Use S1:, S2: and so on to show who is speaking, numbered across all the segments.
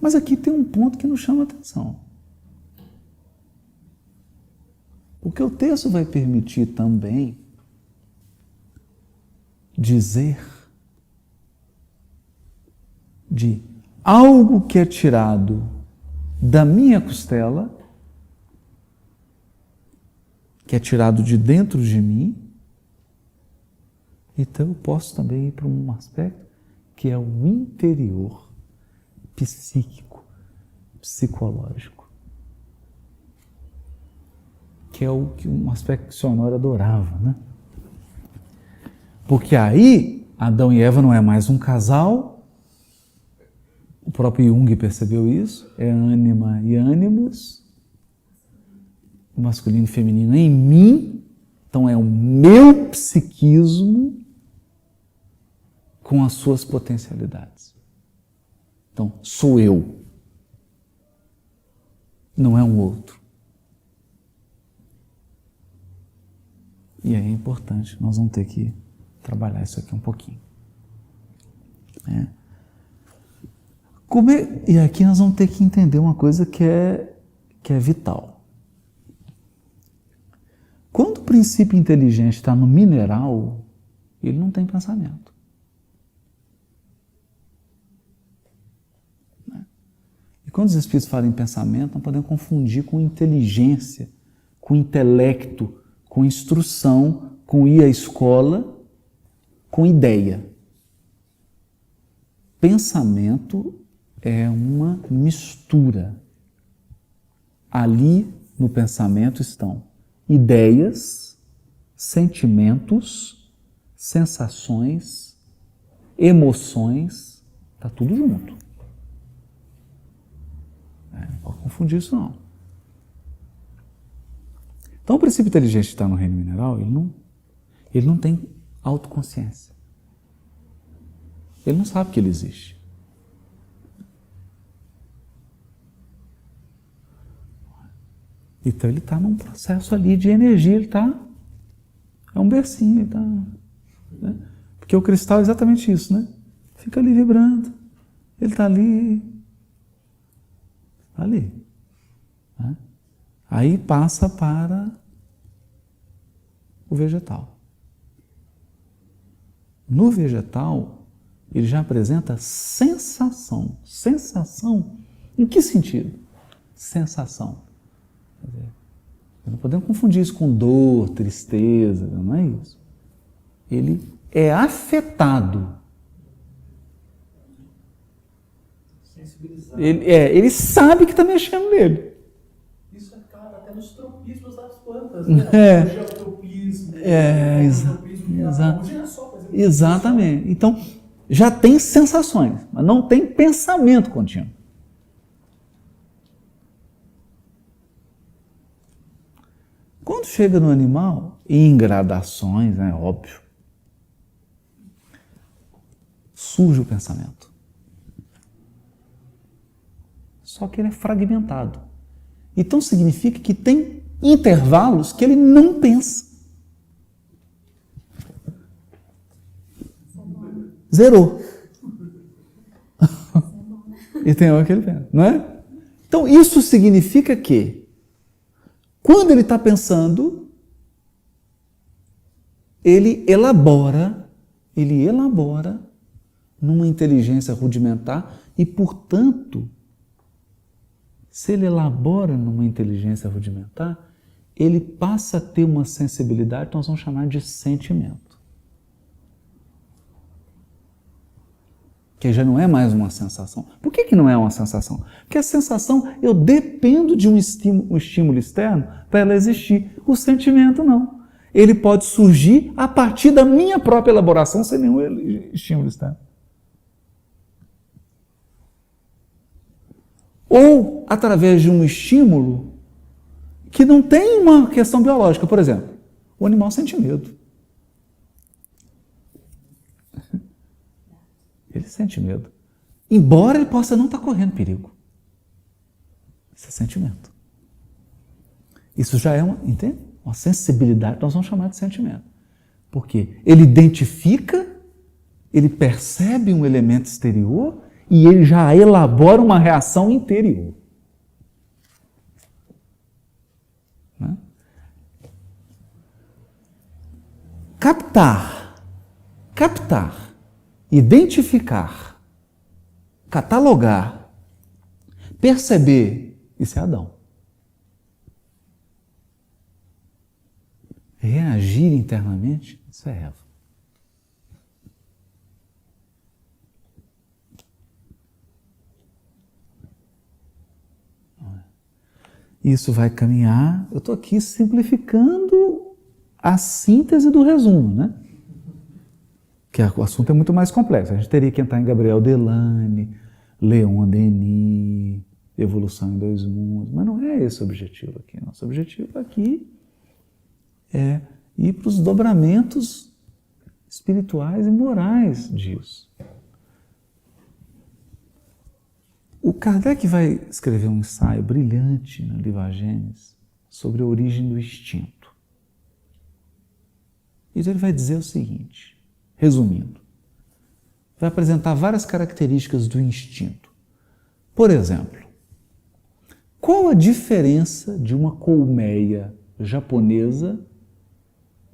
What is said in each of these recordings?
S1: Mas aqui tem um ponto que nos chama a atenção. Porque o texto vai permitir também dizer de algo que é tirado da minha costela, que é tirado de dentro de mim. Então eu posso também ir para um aspecto que é o interior, psíquico, psicológico, que é um aspecto que o Senhor Honório adorava, né? Porque aí Adão e Eva não é mais um casal, o próprio Jung percebeu isso, é ânima e ânimos, o masculino e feminino em mim, então é o meu psiquismo com as suas potencialidades. Então, sou eu, não é um outro. E aí é importante, nós vamos ter que trabalhar isso aqui um pouquinho. E aqui nós vamos ter que entender uma coisa que é vital. Quando o princípio inteligente está no mineral, ele não tem pensamento. E quando os espíritos falam em pensamento, não podemos confundir com inteligência, com intelecto, com instrução, com ir à escola, com ideia. Pensamento é uma mistura. Ali no pensamento estão ideias, sentimentos, sensações, emoções, está tudo junto. Não pode confundir isso não. Então o princípio inteligente que está no reino mineral, ele não tem autoconsciência. Ele não sabe que ele existe. Então ele está num processo ali de energia, é um bercinho, ele está... Né? Porque o cristal é exatamente isso, né? Fica ali vibrando, ele está ali. Né? Aí passa para o vegetal. No vegetal, ele já apresenta sensação. Sensação? Em que sentido? Sensação. Quer dizer, não podemos confundir isso com dor, tristeza, não é isso. Ele é afetado. Ele sabe que está mexendo nele.
S2: Isso é claro, até nos tropismos das plantas, né? O geotropismo,
S1: exatamente. Então, já tem sensações, mas não tem pensamento contínuo. Quando chega no animal, em gradações, é óbvio, surge o pensamento. Só que ele é fragmentado. Então significa que tem intervalos que ele não pensa. Zerou. E tem hora que ele pensa, não é? Então isso significa que quando ele está pensando, ele elabora numa inteligência rudimentar e, portanto, se ele elabora numa inteligência rudimentar, ele passa a ter uma sensibilidade que nós vamos chamar de sentimento. Que já não é mais uma sensação. Por que não é uma sensação? Porque a sensação, eu dependo de um estímulo externo para ela existir. O sentimento não. Ele pode surgir a partir da minha própria elaboração sem nenhum estímulo externo. Ou através de um estímulo que não tem uma questão biológica. Por exemplo, o animal sente medo. Ele sente medo. Embora ele possa não estar correndo perigo. Isso é sentimento. Isso já é uma sensibilidade, nós vamos chamar de sentimento. Porque ele identifica, ele percebe um elemento exterior e ele já elabora uma reação interior. Né? Captar, identificar, catalogar, perceber, isso é Adão. Reagir internamente, isso é Eva. Isso vai caminhar, eu estou aqui simplificando a síntese do resumo, né? Que o assunto é muito mais complexo. A gente teria que entrar em Gabriel Delane, Leon Denis, Evolução em Dois Mundos, mas não é esse o objetivo aqui. Nosso objetivo aqui é ir para os dobramentos espirituais e morais disso. O Kardec vai escrever um ensaio brilhante no livro A Gênese sobre a origem do instinto. E ele vai dizer o seguinte, resumindo, vai apresentar várias características do instinto. Por exemplo, qual a diferença de uma colmeia japonesa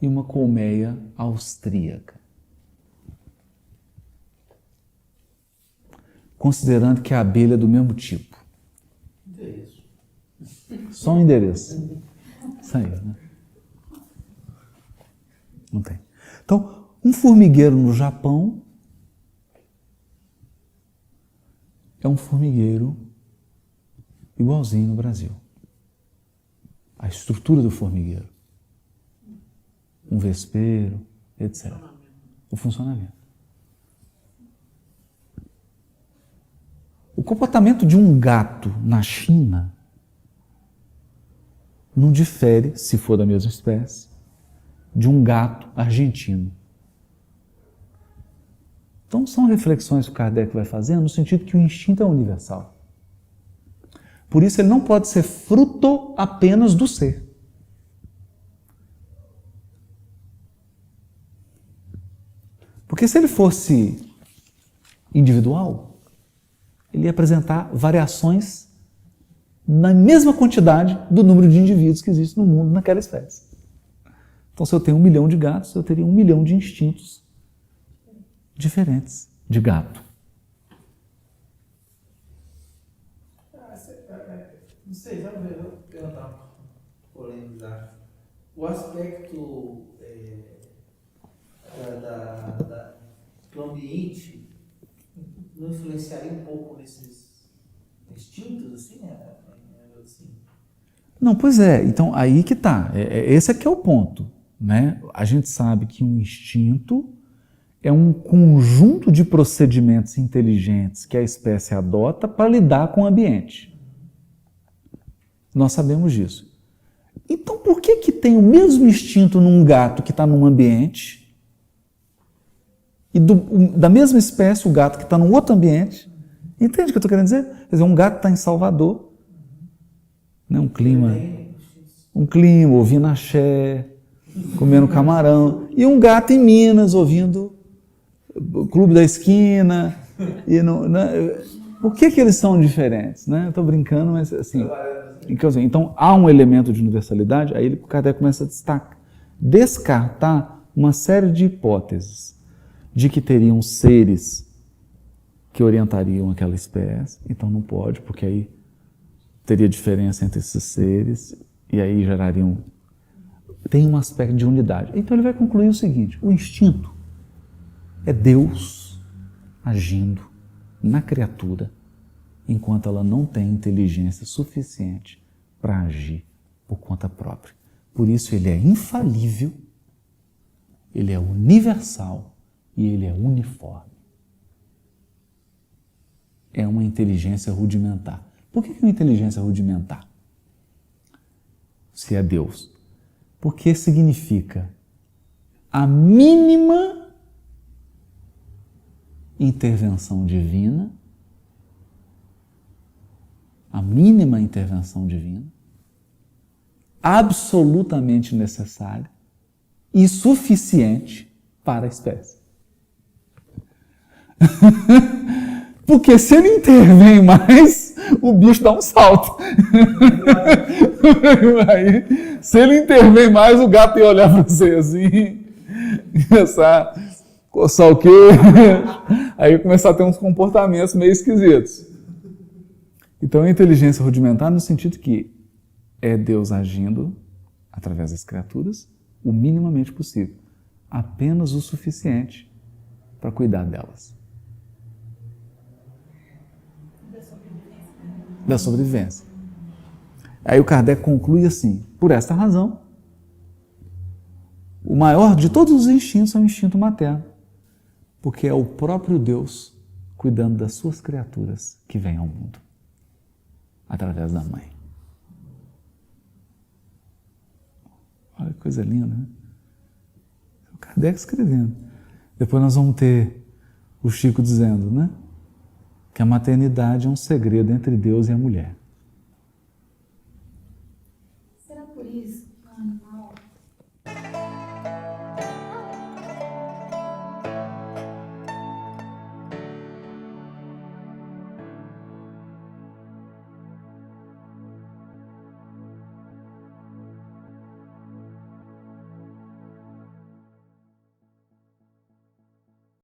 S1: e uma colmeia austríaca? Considerando que a abelha é do mesmo tipo.
S2: Endereço.
S1: Só um endereço. Isso aí, né? Não tem. Então, um formigueiro no Japão é um formigueiro igualzinho no Brasil. A estrutura do formigueiro. Um vespeiro, etc. O funcionamento. O comportamento de um gato na China não difere, se for da mesma espécie, de um gato argentino. Então são reflexões que o Kardec vai fazendo no sentido que o instinto é universal. Por isso ele não pode ser fruto apenas do ser. Porque se ele fosse individual, ele ia apresentar variações na mesma quantidade do número de indivíduos que existe no mundo naquela espécie. Então, se eu tenho 1 milhão de gatos, eu teria 1 milhão de instintos diferentes de gato.
S2: Não sei, já vou perguntar, polemizar. O aspecto do ambiente não influenciaria um pouco nesses instintos, assim, assim?
S1: Não, pois é. Então, aí que está. Esse aqui é o ponto, né? A gente sabe que um instinto é um conjunto de procedimentos inteligentes que a espécie adota para lidar com o ambiente. Nós sabemos disso. Então, por que tem o mesmo instinto num gato que está num ambiente e da mesma espécie o gato que está num outro ambiente? Entende o que eu estou querendo dizer? Quer dizer, um gato está em Salvador, né, um clima, ouvindo axé, comendo camarão, e um gato em Minas, ouvindo o Clube da Esquina. Por que eles são diferentes? Né? Eu estou brincando, mas assim... Então, há um elemento de universalidade, aí o Kardec começa a descartar uma série de hipóteses de que teriam seres que orientariam aquela espécie, então não pode, porque aí teria diferença entre esses seres, e aí gerariam... Tem um aspecto de unidade. Então ele vai concluir o seguinte, o instinto é Deus agindo na criatura, enquanto ela não tem inteligência suficiente para agir por conta própria. Por isso ele é infalível, ele é universal e ele é uniforme. É uma inteligência rudimentar. Por que é uma inteligência rudimentar? Se é Deus. Porque significa a mínima intervenção divina, absolutamente necessária e suficiente para a espécie. Porque se ele intervém mais, o bicho dá um salto. Aí, se ele intervém mais, o gato ia olhar para você assim, começar a coçar o quê? Aí começar a ter uns comportamentos meio esquisitos. Então, a inteligência rudimentar no sentido que é Deus agindo através das criaturas o minimamente possível, apenas o suficiente para cuidar delas. Da sobrevivência. Aí o Kardec conclui assim: por esta razão, o maior de todos os instintos é o instinto materno, porque é o próprio Deus cuidando das suas criaturas que vêm ao mundo, através da mãe. Olha que coisa linda, né? O Kardec escrevendo. Depois nós vamos ter o Chico dizendo, né? Que a maternidade é um segredo entre Deus e a mulher.